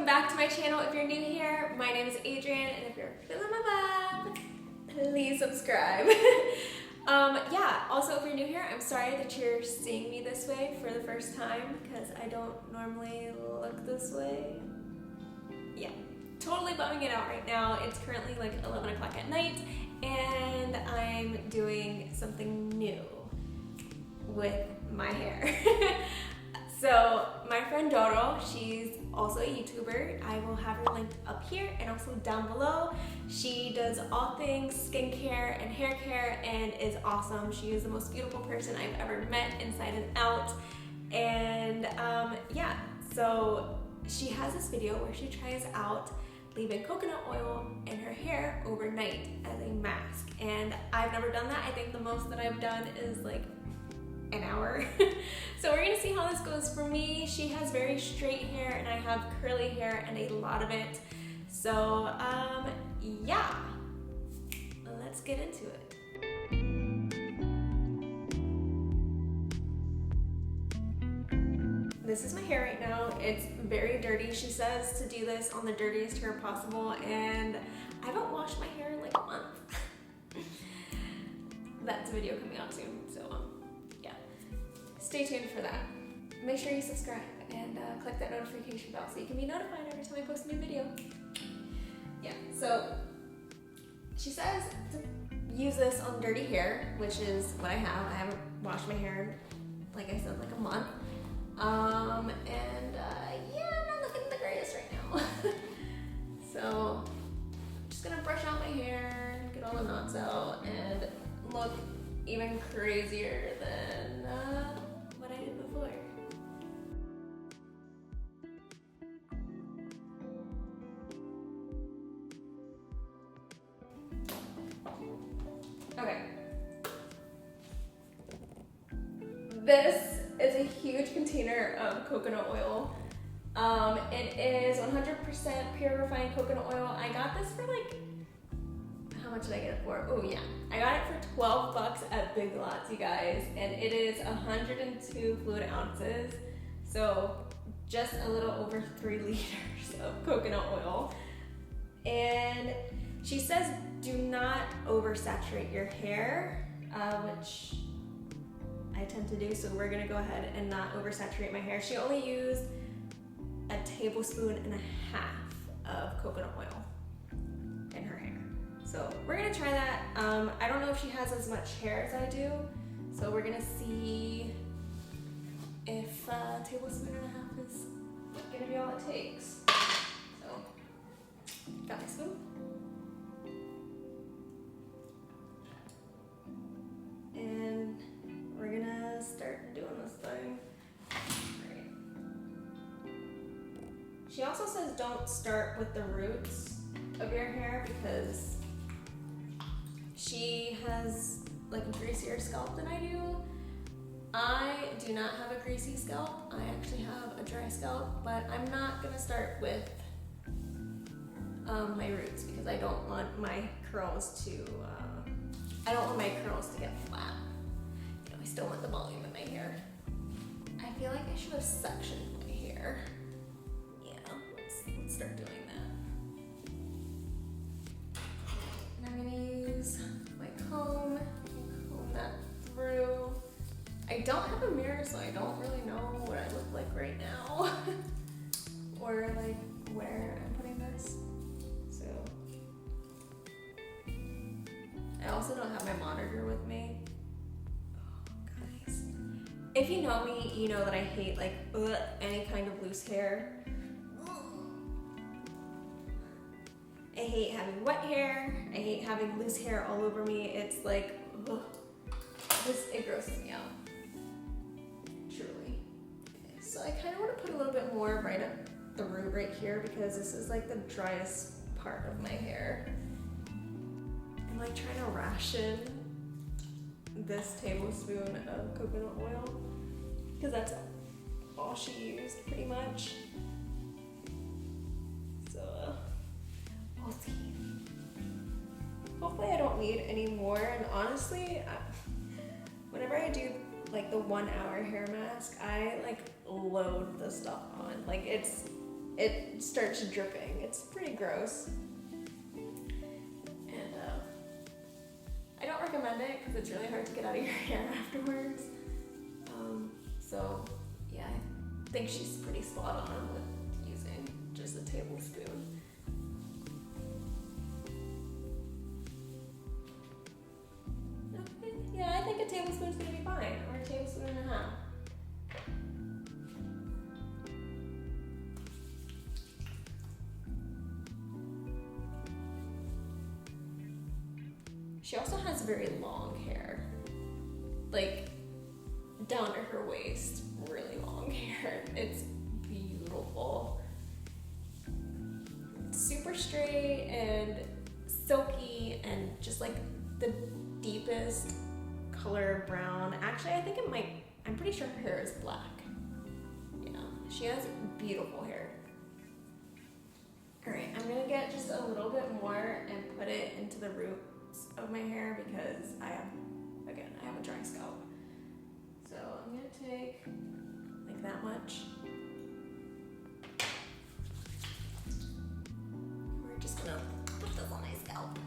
welcome back to my channel. If you're new here, my name is Adrianne, and if you're feeling my vibe, please subscribe. Yeah, also if you're new here, I'm sorry that you're seeing me this way for the first time because I don't normally look this way. Yeah, totally bumming it out right now. It's currently like 11 o'clock at night and I'm doing something new with my hair. So my friend Doro, she's also a YouTuber. I will have her linked up here and also down below. She does all things skincare and hair care and is awesome. She is the most beautiful person I've ever met inside and out. And yeah, so she has this video where she tries out leaving coconut oil in her hair overnight as a mask. And I've never done that. I think the most that I've done is like an hour. So we're gonna see how this goes for me. She has very straight hair and I have curly hair and a lot of it. So yeah, let's get into it. This is my hair right now. It's very dirty. She says to do this on the dirtiest hair possible and I haven't washed my hair in like a month. That's a video coming out soon, so yeah. Stay tuned for that. Make sure you subscribe and click that notification bell so you can be notified every time I post a new video. Yeah, so she says to use this on dirty hair, which is what I have. I haven't washed my hair, like I said, like a month. Yeah, I'm not looking the greatest right now. So I'm just gonna brush out my hair, get all the knots out, and look even crazier than what I did before. Okay. This is a huge container of coconut oil. It is 100% pure refined coconut oil. I got this for like, how much did I get it for? Oh yeah, I got it for 12 bucks at Big Lots, you guys, and it is 102 fluid ounces, so just a little over 3 liters of coconut oil. And she says do not oversaturate your hair, which I tend to do, so we're gonna go ahead and not oversaturate my hair. She only used a tablespoon and a half of coconut oil in her hair. So we're gonna try that. I don't know if she has as much hair as I do, so we're gonna see if a tablespoon and a half is gonna be all it takes. So, got my spoon. And we're gonna start doing this thing. Right. She also says don't start with the roots of your hair because she has like a greasier scalp than I do. I do not have a greasy scalp. I actually have a dry scalp, but I'm not gonna start with my roots because I don't want my curls to get flat. You know, I still want the volume in my hair. I feel like I should have sectioned my hair. Yeah, let's start doing that. And I'm gonna use my comb and comb that through. I don't have a mirror, so I don't really know what I look like right now. Or like where I'm putting this. So I also don't have my monitor with me. Oh, guys. If you know me, you know that I hate like any kind of loose hair. I hate having wet hair. I hate having loose hair all over me. It's like, it grosses me out. Truly. Okay, so I kind of want to put a little bit more right at the root right here because this is like the driest part of my hair. I'm like trying to ration this tablespoon of coconut oil because that's all she used pretty much. So we'll see. Hopefully I don't need any more, and honestly, whenever I do like the 1 hour hair mask, I like load the stuff on. Like it's it starts dripping. It's pretty gross. And I don't recommend it because it's really hard to get out of your hair afterwards. So yeah, I think she's pretty spot on with using just a tablespoon. Okay, yeah, I think a tablespoon's gonna be fine, or a tablespoon and a half. She also has very long hair, like down to her waist, really long hair. It's beautiful. It's super straight and silky and just like the deepest color brown. Actually, I think it might, I'm pretty sure her hair is black. Yeah, she has beautiful hair. All right, I'm gonna get just a little bit more and put it into the roots of my hair because I have a dry scalp. So I'm gonna take like that much. We're just gonna put this on my scalp.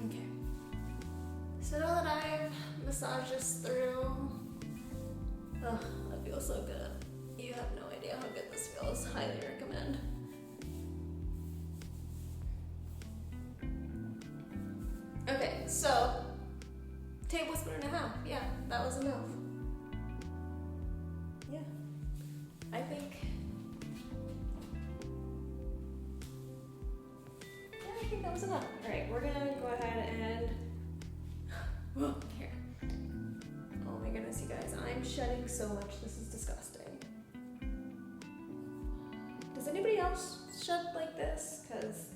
Okay. So now that I've massaged this through, oh, that feels so good. You have no idea how good this feels. Highly recommend. Okay, so tablespoon and a half. Yeah, that was enough. Yeah, I think that was enough. All right, we're gonna go ahead and here. Oh my goodness, you guys, I'm shedding so much. This is disgusting. Does anybody else shed like this? Because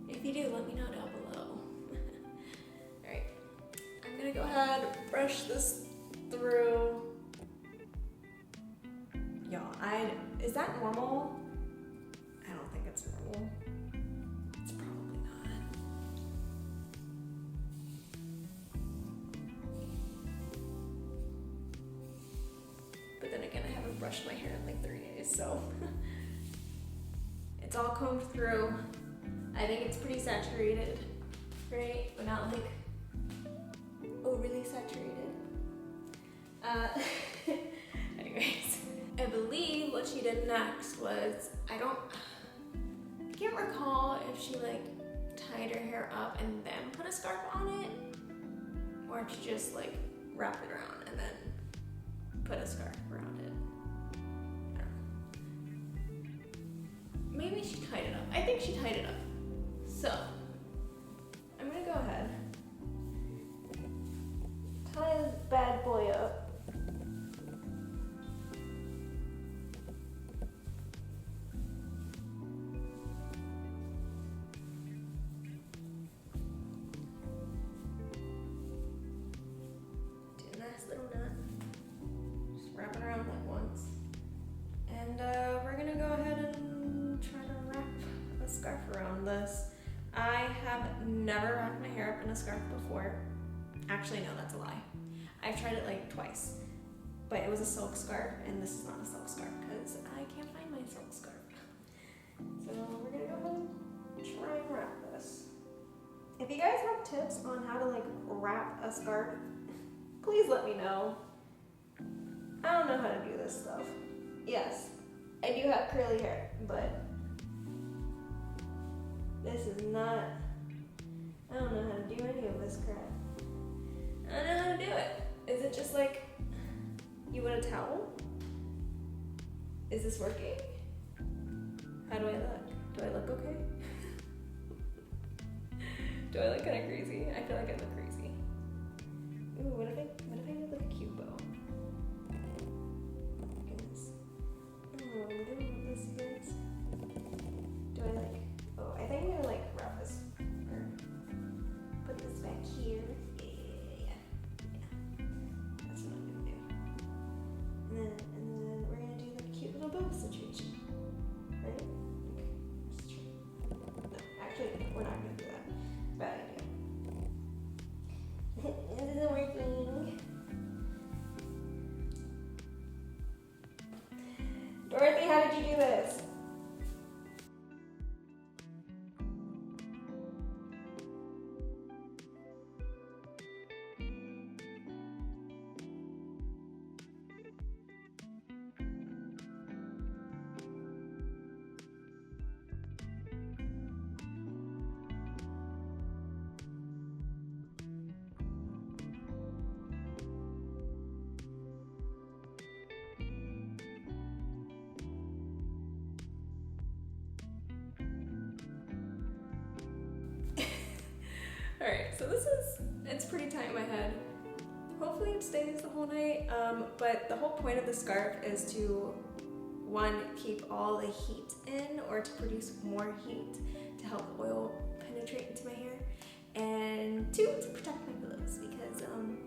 if you do, let me know down below. All right, I'm gonna go ahead, brush this through. Y'all, is that normal? I don't think it's normal. It's probably not. But then again, I haven't brushed my hair in like 3 days, so it's all combed through. I think it's pretty saturated, right? But not like overly saturated. Anyways, I believe what she did next was, I can't recall if she like tied her hair up and then put a scarf on it, or if she just like wrapped it around and then put a scarf around it. I don't know. Maybe she tied it up. I think she tied it up. So I'm gonna go ahead, tie this bad boy up. Little nut. Just wrap it around like once. And we're gonna go ahead and try to wrap a scarf around this. I have never wrapped my hair up in a scarf before. Actually, no, that's a lie. I've tried it like twice, but it was a silk scarf, and this is not a silk scarf because I can't find my silk scarf. So we're gonna go ahead and try and wrap this. If you guys have tips on how to like wrap a scarf, please let me know. I don't know how to do this stuff. Yes, I do have curly hair, but this is not, I don't know how to do any of this crap. I don't know how to do it. Is it just like, you want a towel? Is this working? How do I look? Do I look okay? Do I look kind of crazy? I feel like I look crazy. Ooh, what if I did like a cute bow? Goodness. Oh, I'm doing this, you guys. Do I like, oh, I think I'm gonna like wrap this, or put this back here. Yeah. That's what I'm gonna do. And then we're gonna do like a cute little bow situation. why'd you do this? Alright, so it's pretty tight in my head. Hopefully it stays the whole night, but the whole point of the scarf is to, one, keep all the heat in, or to produce more heat to help oil penetrate into my hair, and two, to protect my pillows, because I'm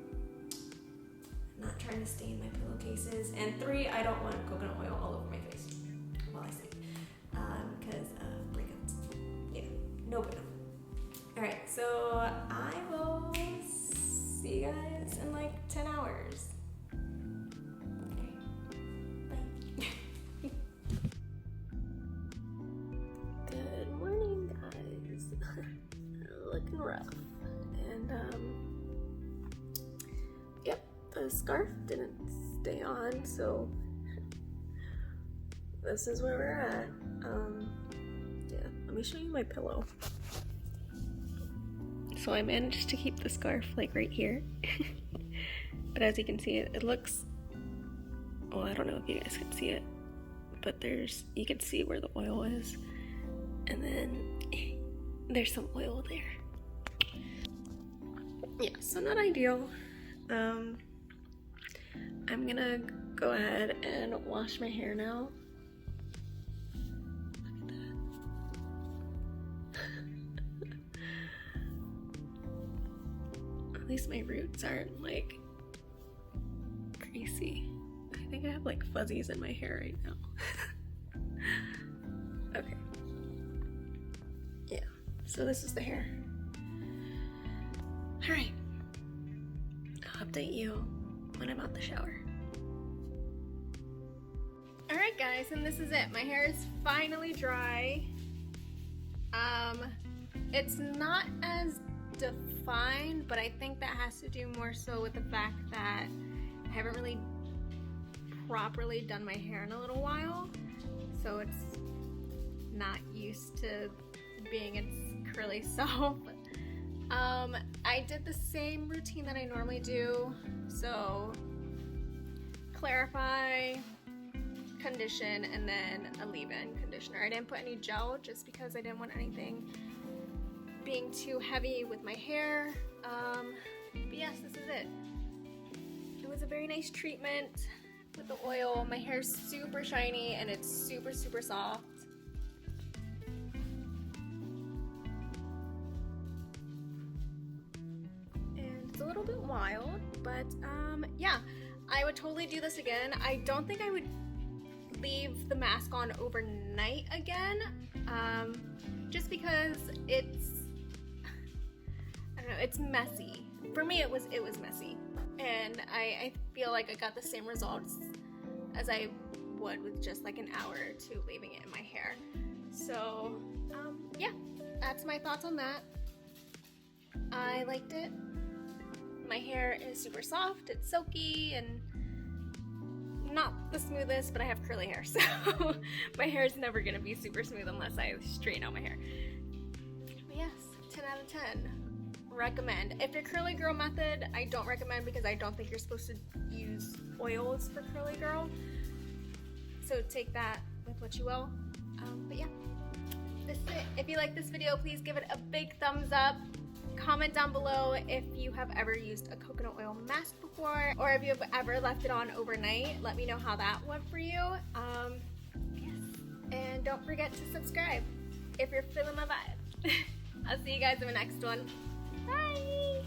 not trying to stain my pillowcases, and three, I don't want coconut oil all over my face while I sleep, because of breakouts. Yeah, no bueno. Alright, so I will see you guys in like 10 hours. Okay, bye. Good morning, guys. Looking rough. And, yep, the scarf didn't stay on, so this is where we're at. Yeah, let me show you my pillow. So I managed to keep the scarf like right here. But as you can see, it looks, well, I don't know if you guys can see it, but you can see where the oil is. And then there's some oil there. Yeah, so not ideal. I'm gonna go ahead and wash my hair now. At least my roots aren't like greasy. I think I have like fuzzies in my hair right now. Okay. Yeah, so this is the hair. Alright. I'll update you when I'm out the shower. Alright guys, and this is it. My hair is finally dry. It's not as defined, but I think that has to do more so with the fact that I haven't really properly done my hair in a little while, so it's not used to being its curly self. I did the same routine that I normally do, so clarify, condition, and then a leave-in conditioner. I didn't put any gel just because I didn't want anything being too heavy with my hair. But yes, this is it. It was a very nice treatment with the oil. My hair's super shiny and it's super, super soft. And it's a little bit wild, but yeah, I would totally do this again. I don't think I would leave the mask on overnight again, just because it's messy. For me, it was messy, and I feel like I got the same results as I would with just like an hour or two leaving it in my hair. So yeah, that's my thoughts on that. I liked it. My hair is super soft, it's silky, and not the smoothest, but I have curly hair, so my hair is never gonna be super smooth unless I straighten out my hair. But yes, 10 out of 10. Recommend. If you're curly girl method, I don't recommend, because I don't think you're supposed to use oils for curly girl. So take that with what you will. But yeah, this is it. If you like this video, please give it a big thumbs up. Comment down below if you have ever used a coconut oil mask before, or if you have ever left it on overnight. Let me know how that went for you. Yes. And don't forget to subscribe if you're feeling my vibe. I'll see you guys in the next one. Bye!